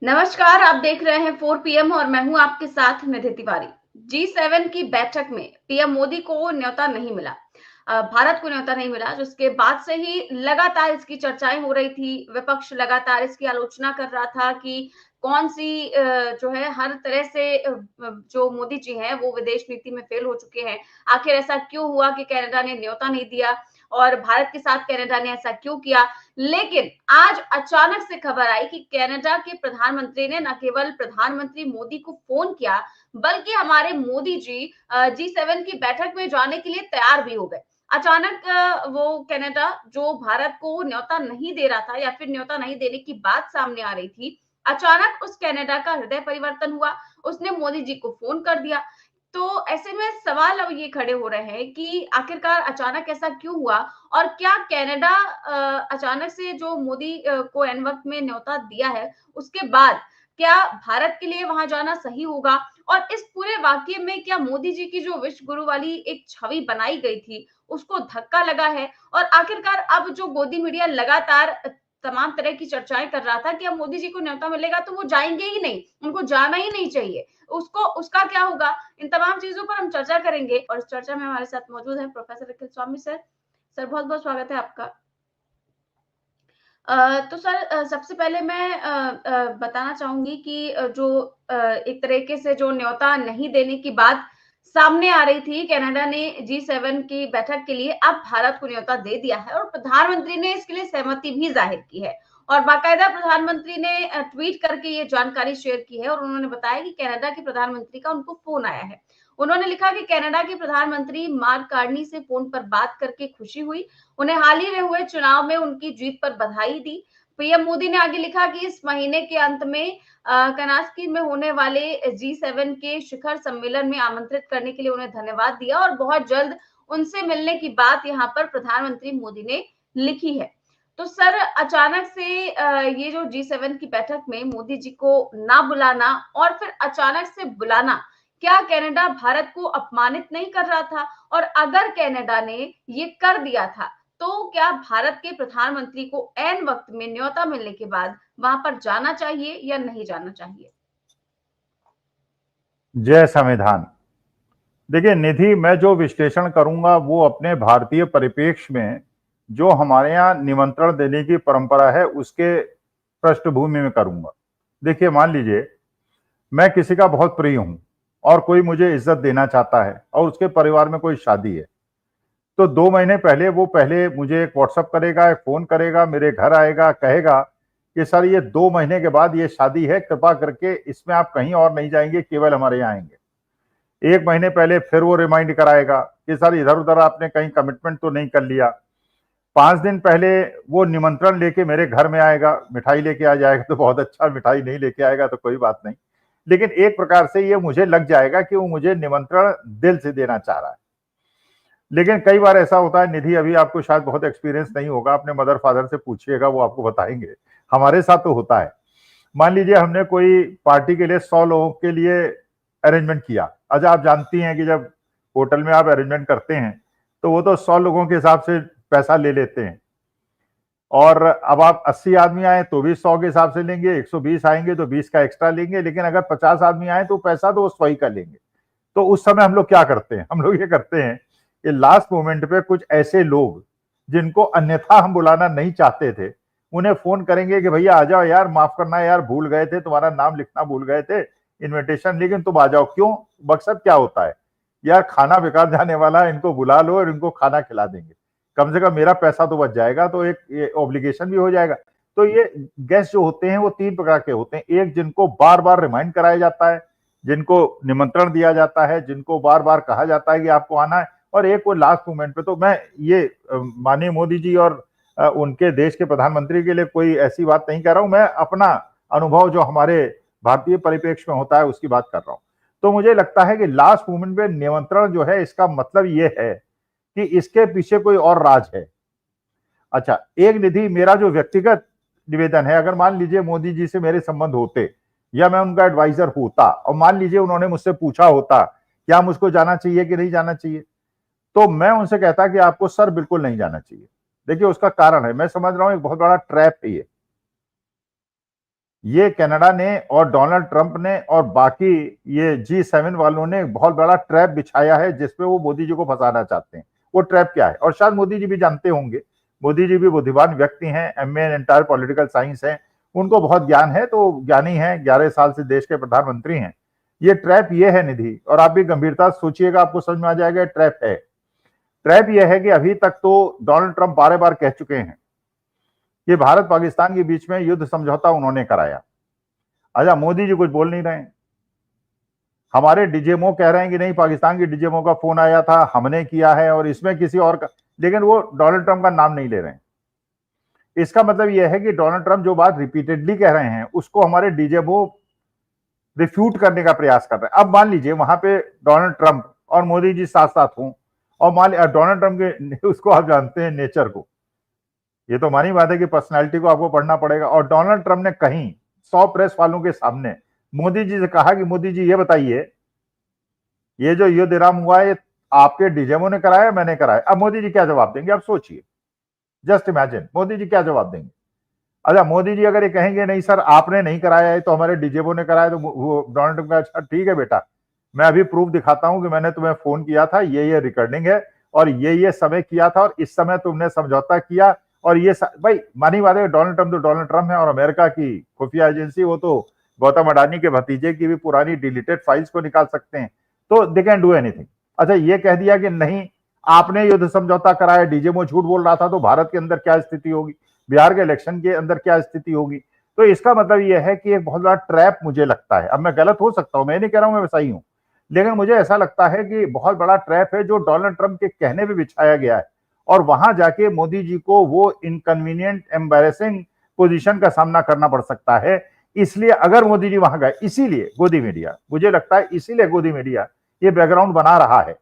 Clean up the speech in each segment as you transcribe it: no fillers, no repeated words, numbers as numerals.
नमस्कार, आप देख रहे हैं 4 पीएम और मैं हूं आपके साथ निधि तिवारी। G7 की बैठक में पीएम मोदी को न्योता नहीं मिला। भारत को न्योता नहीं मिला, जिसके बाद से ही लगातार इसकी चर्चाएं हो रही थी। विपक्ष लगातार इसकी आलोचना कर रहा था कि कौन सी जो है हर तरह से जो मोदी जी हैं वो विदेश नीति में फेल हो चुके हैं। आखिर ऐसा क्यों हुआ कि कनाडा ने न्योता नहीं दिया और भारत के साथ कनाडा ने ऐसा क्यों किया। लेकिन आज अचानक से खबर आई कि कनाडा के प्रधानमंत्री ने न केवल प्रधानमंत्री मोदी को फोन किया, बल्कि हमारे मोदी जी G7 की बैठक में जाने के लिए तैयार भी हो गए। अचानक वो कनाडा जो भारत को न्योता नहीं दे रहा था या फिर न्योता नहीं देने की बात सामने आ रही थी, अचानक उस कनाडा का हृदय परिवर्तन हुआ। उसने मोदी जी को फोन कर दिया। तो ऐसे में सवाल अब ये खड़े हो रहे हैं कि आखिरकार अचानक ऐसा क्यों हुआ और क्या कनाडा अचानक से जो मोदी को एन वक्त में न्योता दिया है, उसके बाद क्या भारत के लिए वहां जाना सही होगा? और इस पूरे वाक्य में क्या मोदी जी की जो विश्व गुरु वाली एक छवि बनाई गई थी, उसको धक्का लगा है? और आखिरकार अब जो गोदी मीडिया लगातार तमाम तरह की चर्चाएं कर रहा था कि अब मोदी जी को न्योता मिलेगा तो वो जाएंगे ही नहीं, उनको जाना ही नहीं चाहिए। उसको उसका क्या होगा? इन तमाम चीजों पर हम चर्चा करेंगे और इस चर्चा में हमारे साथ मौजूद है प्रोफेसर अखिल स्वामी सर। सर बहुत बहुत स्वागत है आपका। तो सर सबसे पहले मैं बताना चाहूंगी कि जो एक तरीके से जो न्योता नहीं देने की बात सामने आ रही थी, कनाडा ने G7 की बैठक के लिए अब भारत को न्योता दे दिया है और प्रधानमंत्री ने इसके लिए सहमति भी जाहिर की है। और बाकायदा प्रधानमंत्री ने ट्वीट करके ये जानकारी शेयर की है और उन्होंने बताया कि कनाडा के प्रधानमंत्री का उनको फोन आया है। उन्होंने लिखा कि कनाडा के प्रधानमंत्री मार्क कार्नी से फोन पर बात करके खुशी हुई। उन्हें हाल ही में हुए चुनाव में उनकी जीत पर बधाई दी। पीएम मोदी ने आगे लिखा कि इस महीने के अंत में कनास्की में होने वाले G7 के शिखर सम्मेलन में आमंत्रित करने के लिए उन्हें धन्यवाद दिया और बहुत जल्द उनसे मिलने की बात यहाँ पर प्रधानमंत्री मोदी ने लिखी है। तो सर अचानक से ये जो G7 की बैठक में मोदी जी को ना बुलाना और फिर अचानक से बुलाना, क्या कनाडा भारत को अपमानित नहीं कर रहा था? और अगर कनाडा ने ये कर दिया था, तो क्या भारत के प्रधानमंत्री को ऐन वक्त में न्योता मिलने के बाद वहां पर जाना चाहिए या नहीं जाना चाहिए? जय संविधान। देखिए निधि, मैं जो विश्लेषण करूंगा वो अपने भारतीय परिप्रेक्ष्य में जो हमारे यहाँ निमंत्रण देने की परंपरा है उसके पृष्ठभूमि में करूंगा। देखिए मान लीजिए मैं किसी का बहुत प्रिय हूं और कोई मुझे इज्जत देना चाहता है और उसके परिवार में कोई शादी है, तो 2 महीने पहले वो पहले मुझे एक व्हाट्सअप करेगा, एक फोन करेगा, मेरे घर आएगा, कहेगा कि सर ये 2 महीने के बाद ये शादी है, कृपा करके इसमें आप कहीं और नहीं जाएंगे, केवल हमारे यहाँ आएंगे। 1 महीने पहले फिर वो रिमाइंड कराएगा कि सर इधर उधर आपने कहीं कमिटमेंट तो नहीं कर लिया। 5 दिन पहले वो निमंत्रण लेके मेरे घर में आएगा, मिठाई लेके आ जाएगा तो बहुत अच्छा, मिठाई नहीं लेके आएगा तो कोई बात नहीं, लेकिन एक प्रकार से ये मुझे लग जाएगा कि वो मुझे निमंत्रण दिल से देना चाह रहा है। लेकिन कई बार ऐसा होता है निधि, अभी आपको शायद बहुत एक्सपीरियंस नहीं होगा, अपने मदर फादर से पूछिएगा, वो आपको बताएंगे। हमारे साथ तो होता है। मान लीजिए हमने कोई पार्टी के लिए 100 लोगों के लिए अरेंजमेंट किया। अच्छा, आप जानती हैं कि जब होटल में आप अरेंजमेंट करते हैं तो वो तो 100 लोगों के हिसाब से पैसा ले लेते हैं, और अब आप 80 आदमी आए तो भी 100 के हिसाब से लेंगे, 120 आएंगे तो 20 का एक्स्ट्रा लेंगे, लेकिन अगर 50 आदमी आए तो पैसा तो वो 100 ही का लेंगे। तो उस समय हम लोग क्या करते हैं, हम लोग ये करते हैं कि लास्ट मोमेंट पे कुछ ऐसे लोग जिनको अन्यथा हम बुलाना नहीं चाहते थे, उन्हें फोन करेंगे कि भैया आ जाओ यार, माफ करना यार, भूल गए थे, तुम्हारा नाम लिखना भूल गए थे इनविटेशन, लेकिन तुम आ जाओ। क्यों? मकसद क्या होता है यार, खाना बेकार जाने वाला है, इनको बुला लो और इनको खाना खिला देंगे, कम से कम मेरा पैसा तो बच जाएगा, तो एक ऑब्लिगेशन भी हो जाएगा। तो ये गेस्ट जो होते हैं वो 3 प्रकार के होते हैं। एक, जिनको बार बार रिमाइंड कराया जाता है, जिनको निमंत्रण दिया जाता है, जिनको बार बार कहा जाता है कि आपको आना है, और एक वो लास्ट मोमेंट पे। तो मैं ये माननीय मोदी जी और उनके देश के प्रधानमंत्री के लिए कोई ऐसी बात नहीं कर रहा हूं, मैं अपना अनुभव जो हमारे भारतीय परिप्रेक्ष्य में होता है उसकी बात कर रहा हूं। तो मुझे लगता है कि लास्ट मोमेंट पे निमंत्रण जो है, इसका मतलब ये है कि इसके पीछे कोई और राज है। अच्छा, एक निधि, मेरा जो व्यक्तिगत निवेदन है, अगर मान लीजिए मोदी जी से मेरे संबंध होते या मैं उनका एडवाइजर होता और मान लीजिए उन्होंने मुझसे पूछा होता क्या मुझको जाना चाहिए कि नहीं जाना चाहिए, तो मैं उनसे कहता कि आपको सर बिल्कुल नहीं जाना चाहिए। देखिए उसका कारण है, मैं समझ रहा हूं एक बहुत बड़ा ट्रैप है ये। ये कनाडा ने और डोनाल्ड ट्रंप ने और बाकी ये G7 वालों ने बहुत बड़ा ट्रैप बिछाया है जिसपे वो मोदी जी को फंसाना चाहते हैं। वो ट्रैप क्या है, और शायद मोदी जी भी जानते होंगे, मोदी जी भी बुद्धिमान व्यक्ति हैं, MA in entire political science है, उनको बहुत ज्ञान है, तो ज्ञानी है, 11 साल से देश के प्रधानमंत्री हैं। ये ट्रैप ये है निधि, और आप भी गंभीरता से सोचिएगा, आपको समझ में आ जाएगा ट्रैप है। ट्रैप ये है कि अभी तक तो डोनाल्ड ट्रंप बार बार कह चुके हैं कि भारत पाकिस्तान के बीच में युद्ध समझौता उन्होंने कराया। अच्छा, मोदी जी कुछ बोल नहीं रहे हैं। हमारे डीजीएमओ कह रहे हैं कि नहीं, पाकिस्तान के डीजीएमओ का फोन आया था, हमने किया है, और इसमें किसी और का, लेकिन वो डोनाल्ड ट्रंप का नाम नहीं ले रहे हैं। इसका मतलब यह है कि डोनाल्ड ट्रंप जो बात रिपीटेडली कह रहे हैं उसको हमारे डीजीएमओ रिफ्यूट करने का प्रयास कर रहे हैं। अब मान लीजिए वहां पे डोनाल्ड ट्रंप और मोदी जी साथ साथ हों, और मान लीजिए डोनाल्ड ट्रंप के, उसको आप जानते हैं नेचर को, ये तो मानी बात है कि पर्सनैलिटी को आपको पढ़ना पड़ेगा, और डोनाल्ड ट्रंप ने कहीं 100 प्रेस वालों के सामने मोदी जी से कहा कि मोदी जी ये बताइए, ये जो युद्ध विराम हुआ है आपके डीजीएमओ ने कराया, मैंने कराया। अब मोदी जी क्या जवाब देंगे, आप सोचिए, जस्ट इमेजिन मोदी जी क्या जवाब देंगे। अच्छा, मोदी जी अगर ये कहेंगे नहीं सर आपने नहीं कराया है, तो हमारे डीजीएमओ ने कराया, तो वो डोनाल्ड ट्रंप का, अच्छा ठीक है बेटा, मैं अभी प्रूफ दिखाता हूं कि मैंने तुम्हें फोन किया था, ये रिकॉर्डिंग है, और ये समय किया था, और इस समय तुमने समझौता किया, और ये भाई मानी बात है, डोनाल्ड ट्रंप तो डोनाल्ड ट्रंप है, और अमेरिका की खुफिया एजेंसी, वो तो गौतम अडानी के भतीजे की भी पुरानी डिलीटेड फाइल्स को निकाल सकते हैं, तो दे कैन डू एनीथिंग। अच्छा, ये कह दिया कि नहीं आपने युद्ध समझौता कराया, डीजीएमओ झूठ बोल रहा था, तो भारत के अंदर क्या स्थिति होगी, बिहार के इलेक्शन के अंदर क्या स्थिति होगी। तो इसका मतलब यह है कि एक बहुत बड़ा ट्रैप मुझे लगता है, अब मैं गलत हो सकता हूं, मैं नहीं कह रहा हूं मैं सही हूं, लेकिन मुझे ऐसा लगता है कि बहुत बड़ा ट्रैप है जो डोनाल्ड ट्रंप के कहने पे बिछाया गया है, और वहां जाके मोदी जी को वो इनकन्वीनियंट एम्बैरेसिंग पोजीशन का सामना करना पड़ सकता है। इसलिए अगर मोदी जी वहां गए, इसीलिए गोदी मीडिया, मुझे लगता है इसीलिए गोदी मीडिया ये बैकग्राउंड बना रहा है।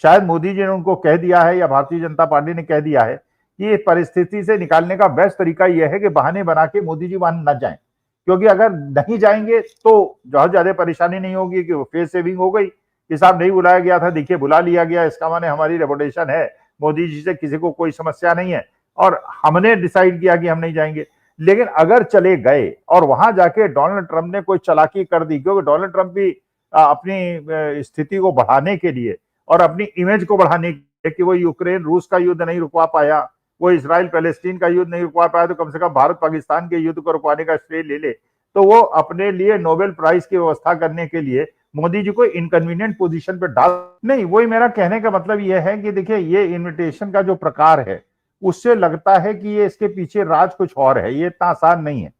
शायद मोदी जी ने उनको कह दिया है, या भारतीय जनता पार्टी ने कह दिया है कि ये परिस्थिति से निकालने का बेस्ट तरीका यह है कि बहाने बना के मोदी जी वहां न जाएं, क्योंकि अगर नहीं जाएंगे तो बहुत ज्यादा परेशानी नहीं होगी कि वो फेस सेविंग हो गई कि साहब नहीं बुलाया गया था, देखिए बुला लिया गया, इसका माने हमारी रेपुटेशन है, मोदी जी से किसी को कोई समस्या नहीं है, और हमने डिसाइड किया कि हम नहीं जाएंगे। लेकिन अगर चले गए और वहां जाके डोनाल्ड ट्रंप ने कोई चालाकी कर दी, क्योंकि डोनाल्ड ट्रंप भी अपनी स्थिति को बढ़ाने के लिए और अपनी इमेज को बढ़ाने के लिए, कि वो यूक्रेन रूस का युद्ध नहीं रुकवा पाया, वो इसराइल पैलेस्टीन का युद्ध नहीं रुकवा पाया, तो कम से कम भारत पाकिस्तान के युद्ध को रुकवाने का श्रेय ले ले, तो वो अपने लिए नोबेल प्राइज की व्यवस्था करने के लिए मोदी जी को इनकन्वीनियंट पोजीशन पे डाल नहीं। वही मेरा कहने का मतलब यह है कि देखिए ये इनविटेशन का जो प्रकार है उससे लगता है कि ये इसके पीछे राज कुछ और है, ये इतना आसान नहीं है।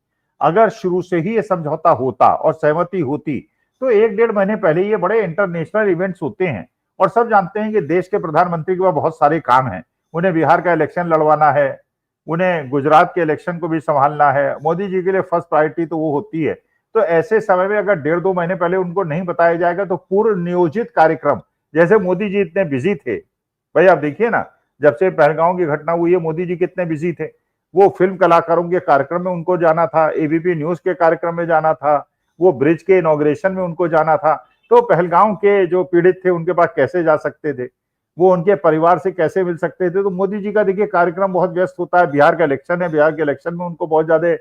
अगर शुरू से ही ये समझौता होता और सहमति होती तो 1-1.5 महीने पहले, ये बड़े इंटरनेशनल इवेंट्स होते हैं और सब जानते हैं कि देश के प्रधानमंत्री के पास बहुत सारे काम हैं, उन्हें बिहार का इलेक्शन लड़वाना है, उन्हें गुजरात के इलेक्शन को भी संभालना है, मोदी जी के लिए फर्स्ट प्रायोरिटी तो वो होती है। तो ऐसे समय में अगर 1.5-2 महीने पहले उनको नहीं बताया जाएगा तो पूर्व नियोजित कार्यक्रम, जैसे मोदी जी इतने बिजी थे, भाई आप देखिए ना, जब से पहलगांव की घटना हुई है मोदी जी कितने बिजी थे, वो फिल्म कलाकारों के कार्यक्रम में उनको जाना था, एबीपी न्यूज के कार्यक्रम में जाना था, वो ब्रिज के इनॉग्रेशन में उनको जाना था, तो पहलगांव के जो पीड़ित थे उनके पास कैसे जा सकते थे, वो उनके परिवार से कैसे मिल सकते थे। तो मोदी जी का देखिए कार्यक्रम बहुत व्यस्त होता है, बिहार का इलेक्शन है, बिहार के इलेक्शन में उनको बहुत ज्यादा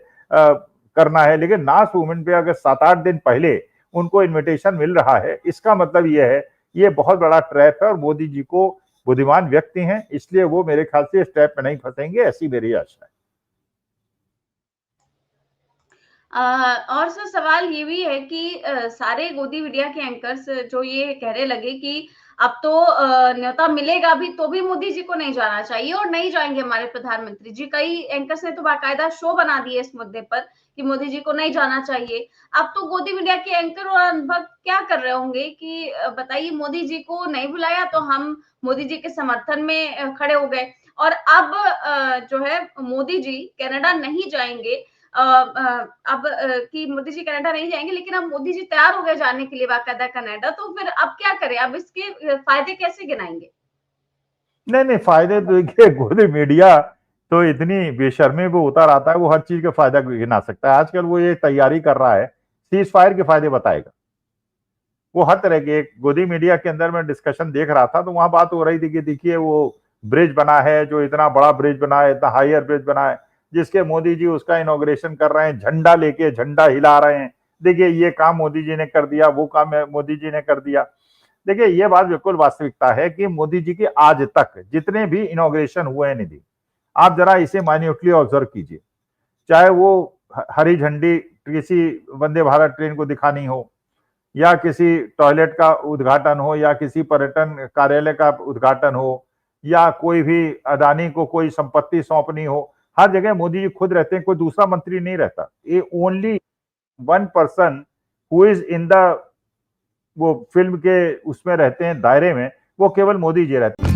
करना है, लेकिन लास्ट मोमेंट पे अगर 7-8 दिन पहले उनको इन्विटेशन मिल रहा है, इसका मतलब यह है ये बहुत बड़ा ट्रैप है, और मोदी जी को बुद्धिमान व्यक्ति हैं, इसलिए वो मेरे ख्याल से इस ट्रैप में नहीं फंसेंगे, ऐसी मेरी आशा है। और सर सवाल ये भी है कि सारे गोदी मीडिया के एंकर्स जो ये कहने लगे कि अब तो न्योता मिलेगा भी तो भी मोदी जी को नहीं जाना चाहिए और नहीं जाएंगे हमारे प्रधानमंत्री जी। कई एंकर्स ने तो बाकायदा शो बना दिए इस मुद्दे पर कि मोदी जी को नहीं जाना चाहिए। अब तो गोदी मीडिया के एंकर और अनुभव क्या कर रहे होंगे कि बताइए, मोदी जी को नहीं बुलाया तो हम मोदी जी के समर्थन में खड़े हो गए, और अब जो है मोदी जी कनाडा नहीं जाएंगे, अब कि मोदी जी कनाडा नहीं जाएंगे, लेकिन अब मोदी जी तैयार हो गए जाने के लिए बाकायदा कनाडा, तो फिर अब क्या करें, अब इसके फायदे कैसे गिनाएंगे? नहीं फायदे तो देखिए, गोदी मीडिया तो इतनी बेशर्मी पे उतर आता है, वो हर चीज का फायदा गिना सकता है। आजकल वो ये तैयारी कर रहा है, सीज फायर के फायदे बताएगा, वो हर तरह के। गोदी मीडिया के अंदर मैं डिस्कशन देख रहा था तो वहां बात हो रही थी कि देखिए वो ब्रिज बना है, जो इतना बड़ा ब्रिज बना है, इतना हायर ब्रिज बना है, जिसके मोदी जी उसका इनॉग्रेशन कर रहे हैं, झंडा लेके झंडा हिला रहे हैं, देखिए ये काम मोदी जी ने कर दिया, वो काम मोदी जी ने कर दिया। देखिए ये बात बिल्कुल वास्तविकता है कि मोदी जी की आज तक जितने भी इनॉग्रेशन हुए हैं निधि, आप जरा इसे माइन्यूटली ऑब्जर्व कीजिए, चाहे वो हरी झंडी किसी वंदे भारत ट्रेन को दिखानी हो, या किसी टॉयलेट का उद्घाटन हो, या किसी पर्यटन कार्यालय का उद्घाटन हो, या कोई भी अदानी को कोई संपत्ति सौंपनी हो, हर जगह मोदी जी खुद रहते हैं, कोई दूसरा मंत्री नहीं रहता। ये only one person who is in the वो फिल्म के उसमें रहते हैं दायरे में, वो केवल मोदी जी रहते हैं।